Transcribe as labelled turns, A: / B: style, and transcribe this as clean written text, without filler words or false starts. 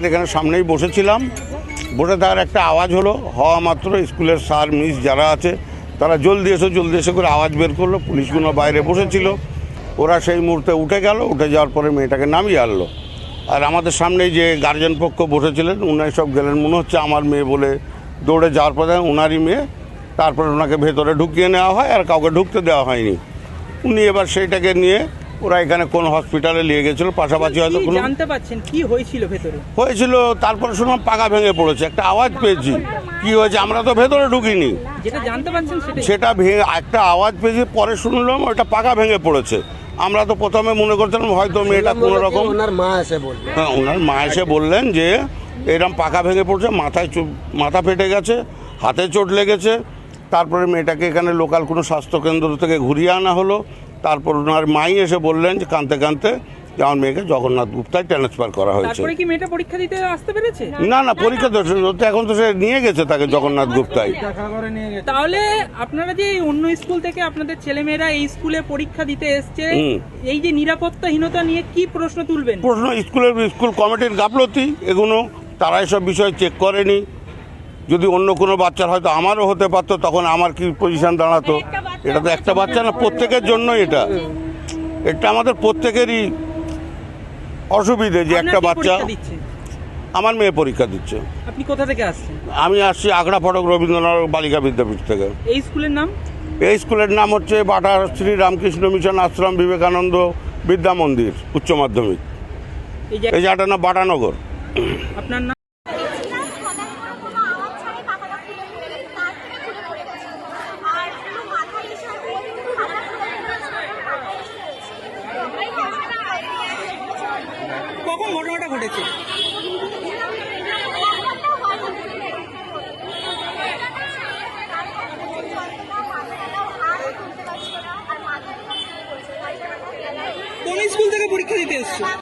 A: এখানে সামনেই বসেছিলাম, বসে থাকার একটা আওয়াজ হলো, হওয়া মাত্র স্কুলের স্যার মিস যারা আছে তারা জলদি এসে করে আওয়াজ বের করলো। পুলিশগুলো বাইরে বসেছিল, ওরা সেই মুহূর্তে উঠে গেল, উঠে যাওয়ার পরে মেয়েটাকে নামিয়ে আনলো। আর আমাদের সামনেই যে গার্জেন পক্ষ বসেছিলেন উনাই সব গেলেন, মনে হচ্ছে আমার মেয়ে বলে দৌড়ে যাওয়ার পরে ওনারই মেয়ে। তারপরে ওনাকে ভেতরে ঢুকিয়ে নেওয়া হয়, আর কাউকে ঢুকতে দেওয়া হয়নি। উনি এবার সেইটাকে নিয়ে ওরা এখানে কোন হসপিটালে নিয়ে গেছিল, পাশাপাশি হয়তো কোনো
B: জানতে পারছেন কি হয়েছিল ভেতরে?
A: হয়েছিল তারপরে শুনলাম পাকা ভেঙে পড়েছে, একটা আওয়াজ পেয়েছি। কি হয়েছে আমরা তো ভেতরে ঢুকিনি,
B: যেটা জানতে পারছেন
A: সেটা ভেঙে একটা আওয়াজ পেয়েছি, পরে শুনলাম ওটা পাকা ভেঙে পড়েছে। আমরা তো প্রথমে মনে করছিলাম হয়তো মেয়েটা কোনো রকম,
C: ওনার মা এসে বললেন,
A: হ্যাঁ ওনার মা এসে বললেন যে এরকম পাকা ভেঙে পড়ছে, মাথা ফেটে গেছে, হাতে চোট লেগেছে। তারপরে মেয়েটাকে এখানে লোকাল কোনো স্বাস্থ্যকেন্দ্র থেকে ঘুরিয়ে আনা হলো। তারপর ওনার মাই এসে বললেন যে কাঁদতে কাঁদতে যে আমার মেয়েকে জগন্নাথ গুপ্তায় ট্রান্সফার করা হয়েছে।
B: তারপরে কি মেয়েটা পরীক্ষা দিতে আসতে পেরেছে?
A: না পরীক্ষা তো এখন তো সে নিয়ে গেছে তাকে জগন্নাথ গুপ্তায়।
B: তাহলে আপনারা যে অন্য স্কুল থেকে আপনাদের ছেলেমেয়েরা এই স্কুলে পরীক্ষা দিতে এসছে, এই যে নিরাপত্তাহীনতা নিয়ে কি প্রশ্ন তুলবেন?
A: প্রশ্ন স্কুল কমিটির গাফলতি, এগুলো তারা এসব বিষয় চেক করেনি। যদি অন্য কোনো বাচ্চার হয়তো আমারও হতে পারতো, তখন আমার কি পজিশন দাঁড়াতো? এটা তো একটা বাচ্চা না, প্রত্যেকের জন্যই এটা আমাদের প্রত্যেকেরই অসুবিধে যে একটা বাচ্চা। আমার মেয়ে পরীক্ষা দিচ্ছে।
B: আপনি কোথা থেকে আসছেন?
A: আমি আসছি আগ্রা ফটক রবীন্দ্রনাথ বালিকা বিদ্যাপীঠ থেকে।
B: এই স্কুলের নাম?
A: এই স্কুলের নাম হচ্ছে বাটা শ্রী রামকৃষ্ণ মিশন আশ্রম বিবেকানন্দ বিদ্যা মন্দির উচ্চ মাধ্যমিক। এই জায়গাটার নাম বাটানগর।
B: আপনার নাম? কখন ঘটনাটা ঘটেছে? কোন স্কুল থেকে পরীক্ষা দিতে এসছো?